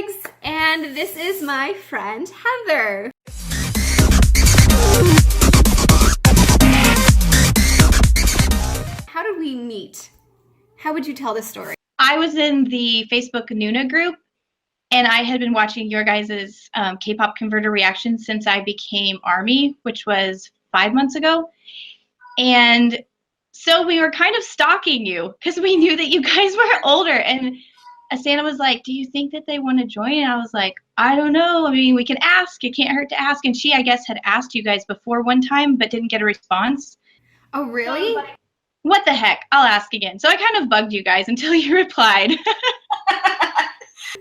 Megs, and this is my friend Heather. How did we meet? How would you tell this story? I was in the Facebook Nuna group, and I had been watching your guys' Kpop Konverter reactions since I became ARMY, which was 5 months ago. And so we were kind of stalking you because we knew that you guys were older. And Asana was like, do you think that they want to join? And I was like, I don't know. I mean, we can ask. It can't hurt to ask. And she, I guess, had asked you guys before one time but didn't get a response. Oh, really? So what the heck? I'll ask again. So I kind of bugged you guys until you replied.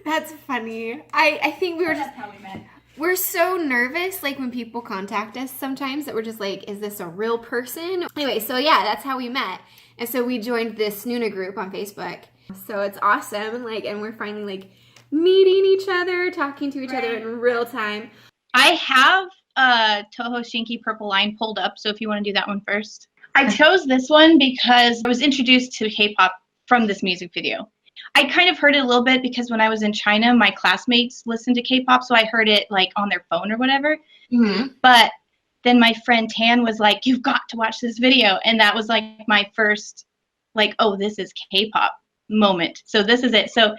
That's funny. I think we were just... That's how we met. We're so nervous, like, when people contact us sometimes that we're just like, is this a real person? Anyway, so yeah, that's how we met. And so we joined this Nuna group on Facebook. So it's awesome, and we're finally, meeting each other, talking to each other in real time. I have Toho Shinki Purple Line pulled up, so if you want to do that one first. I chose this one because I was introduced to K-pop from this music video. I kind of heard it a little bit because when I was in China, my classmates listened to K-pop, so I heard it on their phone or whatever. Mm-hmm. But then my friend Tan was like, you've got to watch this video. And that was my first, oh, this is K-pop moment. So this is it. So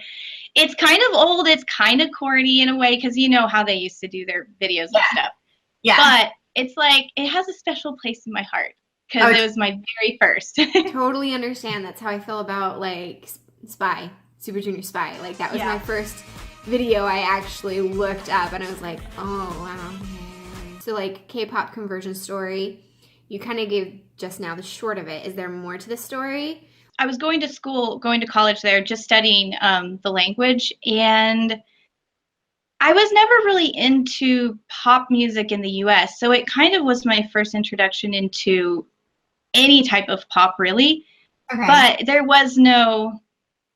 it's kind of old. It's kind of corny in a way because you know how they used to do their videos and stuff. Yeah. But it's it has a special place in my heart because it was my very first. Totally understand. That's how I feel about, Spy, Super Junior Spy. That was my first video I actually looked up, and I was like, oh, wow. So, K-pop conversion story, you kind of gave just now the short of it. Is there more to the story? I was going to college there, just studying the language, and I was never really into pop music in the U.S., so it kind of was my first introduction into any type of pop, really. Okay. But there was no...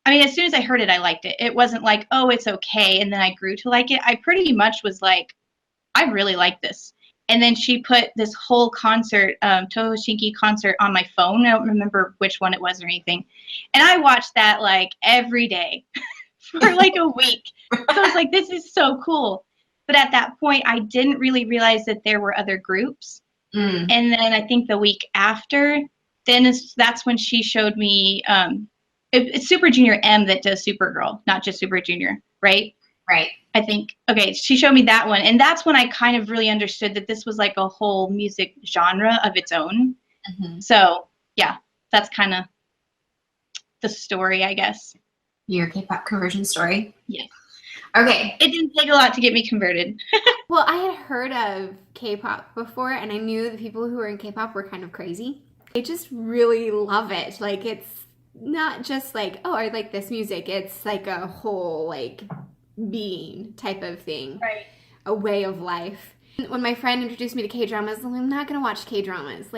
I mean, as soon as I heard it, I liked it. It wasn't oh, it's okay, and then I grew to like it. I pretty much was I really like this. And then she put this whole concert, Toho Shinki concert on my phone. I don't remember which one it was or anything. And I watched that every day for a week. So I was like, this is so cool. But at that point, I didn't really realize that there were other groups. Mm. And then I think the week after, that's when she showed me... it's Super Junior M that does Supergirl, not just Super Junior, right? Right. I think, okay, she showed me that one. And that's when I kind of really understood that this was a whole music genre of its own. Mm-hmm. So, yeah, that's kind of the story, I guess. Your K-pop conversion story? Yeah. Okay. It didn't take a lot to get me converted. Well, I had heard of K-pop before, and I knew the people who were in K-pop were kind of crazy. I just really love it. It's not just oh, I like this music. It's a whole being type of thing. Right. A way of life. When my friend introduced me to K-dramas, I'm not going to watch K-dramas.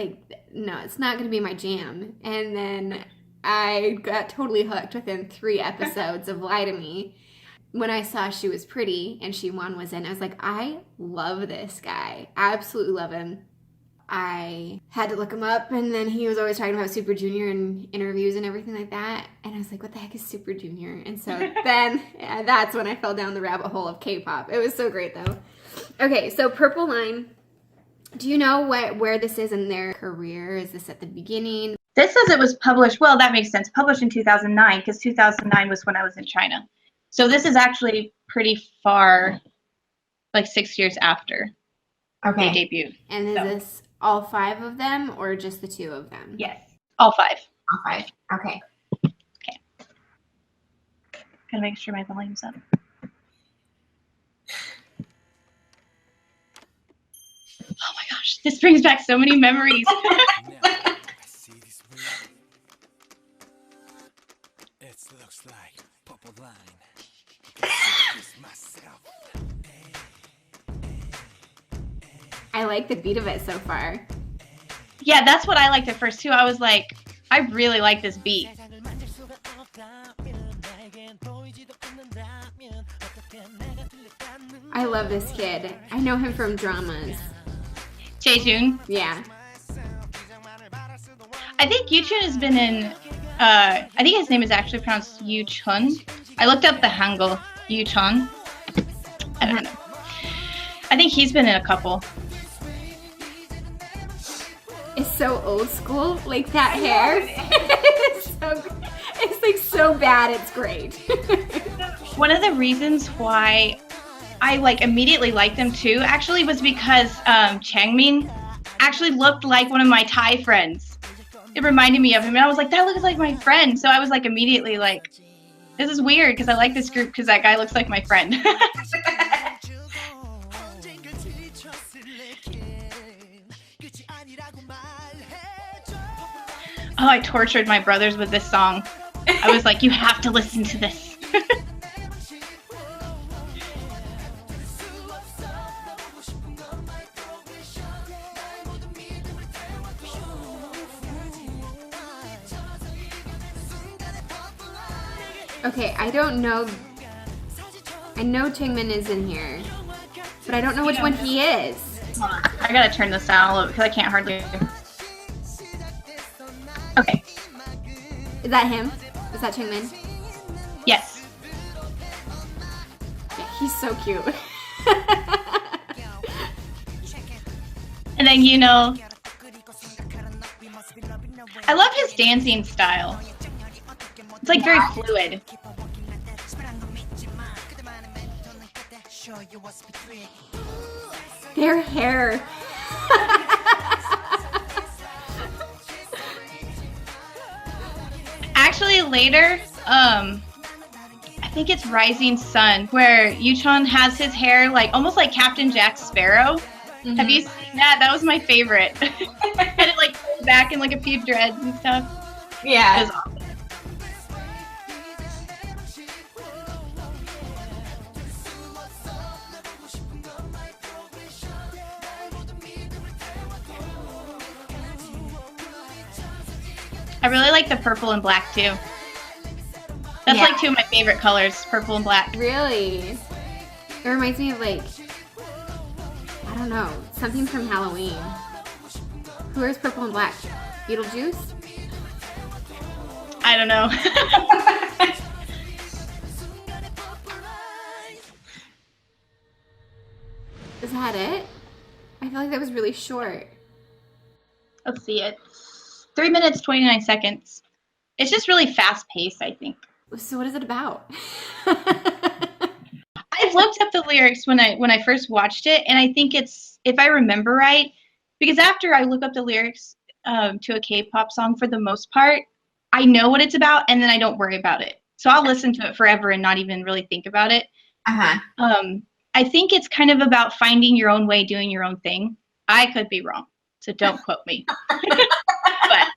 No, it's not going to be my jam. And then I got totally hooked within 3 episodes of Lie to Me. When I saw She Was Pretty and She1 was in, I was like, I love this guy. I absolutely love him. I had to look him up, and then he was always talking about Super Junior in interviews and everything like that, and I was like, what the heck is Super Junior? And so then that's when I fell down the rabbit hole of K-pop. It was so great, though. Okay, so Purple Line, do you know where this is in their career? Is this at the beginning? This says it was published, well, that makes sense, published in 2009, because 2009 was when I was in China. So this is actually pretty far, 6 years after they debuted. And is this all 5 of them, or just the 2 of them? Yes, all 5. All 5. Okay. Okay. Gotta make sure my volume's up. Oh my gosh, this brings back so many memories. It looks like Purple Line. I like the beat of it so far. Yeah, that's what I liked at first too. I was like, I really like this beat. I love this kid. I know him from dramas. Jae-jun? Yeah. I think Yoo-chun has been in, I think his name is actually pronounced Yoo-chun. I looked up the Hangul, Yoo-chun. I don't know. I think he's been in a couple. It's so old school, like that hair. It's like so bad, it's great. One of the reasons why I like immediately liked them too actually was because Changmin actually looked like one of my Thai friends. It reminded me of him, and I was like, that looks like my friend. So I was like immediately like, this is weird because I like this group because that guy looks like my friend. Oh, I tortured my brothers with this song. I was like, you have to listen to this. Okay, I don't know. I know Changmin is in here, but I don't know which one he is. Hold on. I gotta turn this down a little because I can't hardly. Okay. Is that him? Is that Changmin? Yes. Yeah, he's so cute. And then, you know, I love his dancing style. It's like very fluid. Their hair. Actually, later, I think it's Rising Sun, where Yuchon has his hair like almost like Captain Jack Sparrow. Mm-hmm. Have you seen that? That was my favorite. And it like goes back in like a few dreads and stuff. Yeah. It was awesome. I really like the purple and black too. That's like two of my favorite colors, purple and black. Really? It reminds me of like, I don't know, something from Halloween. Who wears purple and black? Beetlejuice? I don't know. Is that it? I feel like that was really short. Let's see, it's 3 minutes, 29 seconds. It's just really fast paced, I think. So what is it about? I looked up the lyrics when I first watched it, and I think it's, if I remember right, because after I look up the lyrics to a K-pop song, for the most part, I know what it's about, and then I don't worry about it. So I'll listen to it forever and not even really think about it. I think it's kind of about finding your own way, doing your own thing. I could be wrong, so don't quote me. But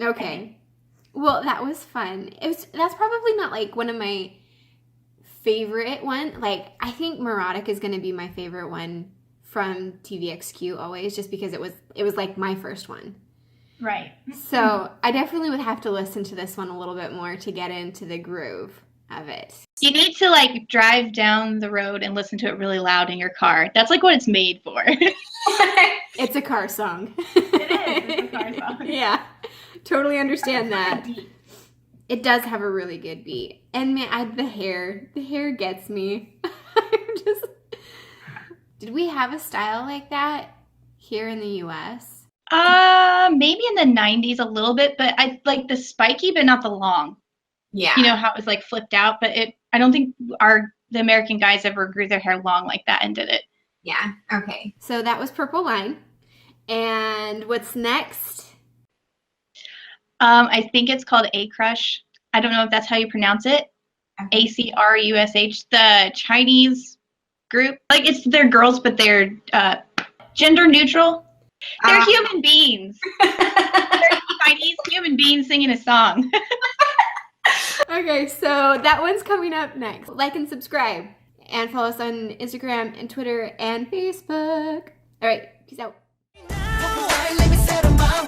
okay. Well, that was fun. That's probably not like one of my favorite one. Like, I think Neurotic is going to be my favorite one from TVXQ always, just because it was like my first one. right. So I definitely would have to listen to this one a little bit more to get into the groove of it. You need to like drive down the road and listen to it really loud in your car. That's like what it's made for. It's a car song. It is. It's a car song. Yeah, totally understand that. It does have a really good beat. And man, the hair gets me. Did we have a style like that here in the US? Maybe in the 90s a little bit, but I like the spiky, but not the long. Yeah. You know how it was like flipped out, but I don't think the American guys ever grew their hair long like that and did it. Yeah. Okay. So that was Purple Line. And what's next? I think it's called A Crush. I don't know if that's how you pronounce it. Okay. ACRUSH, the Chinese group. Like they're girls, but they're gender neutral. They're human beings. They're Chinese human beings singing a song. Okay, so that one's coming up next. Like and subscribe. And follow us on Instagram and Twitter and Facebook. All right, peace out. Let me settle my